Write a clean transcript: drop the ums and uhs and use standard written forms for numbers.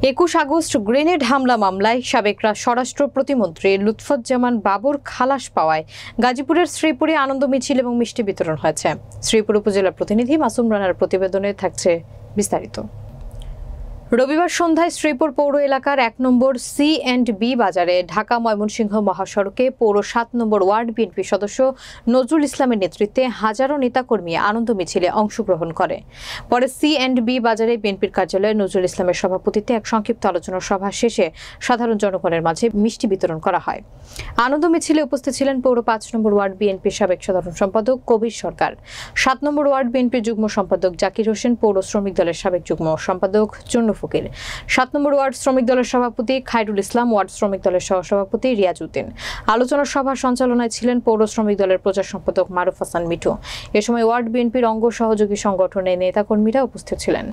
21 August grenade হামলা মামলায় সাবেক স্বরাষ্ট্র প্রতিমন্ত্রী লুৎফুজ্জামান বাবুর খালাস পাওয়ায় গাজীপুরের শ্রীপুরে আনন্দ মিছিল এবং মিষ্টি বিতরণ হয়েছে। শ্রীপুর উপজেলা প্রতিনিধি মাসুম রানার প্রতিবেদনে থাকছে বিস্তারিত। রবিবার সন্ধ্যায় শ্রীপুর পৌর এলাকার 1 নম্বর C&B বাজারে ঢাকা ময়মনসিংহ মহাসড়কে পৌর 7 নম্বর ওয়ার্ড বিএনপি সদস্য নজরুল ইসলামের নেতৃত্বে হাজারো নেতাকর্মী আনন্দ মিছিলে অংশগ্রহণ করে। পরে C&B বাজারে বিএনপির কার্যালয়ে নজরুল ইসলামের সভাপতিত্বে এক সংক্ষিপ্ত আলোচনা সভা শেষে সাধারণ জনগণের মাঝে মিষ্টি বিতরণ করা হয়। আনন্দ মিছিলে উপস্থিত ছিলেন পৌর 5 নম্বর ওয়ার্ড বিএনপির সাবেক সাধারণ সম্পাদক কবির সরকার, 7 নম্বর ওয়ার্ড বিএনপির যুগ্ম সম্পাদক জাকির হোসেন, পৌর শ্রমিক দলের সাবেক যুগ্ম সম্পাদক চুন্নু ফকির, 7 নম্বর ওয়ার্ড শ্রমিক দলের সভাপতি খায়রুল ইসলাম, ওয়ার্ড শ্রমিক দলের সহসভাপতি রিয়াজ উদ্দিন। আলোচনা সভা সঞ্চালনায় ছিলেন পৌর শ্রমিক দলের প্রচার সম্পাদক মারুফ হাসান মিঠু। এ সময় ওয়ার্ড বিএনপির অঙ্গ সহযোগী সংগঠনের নেতাকর্মীরা উপস্থিত ছিলেন।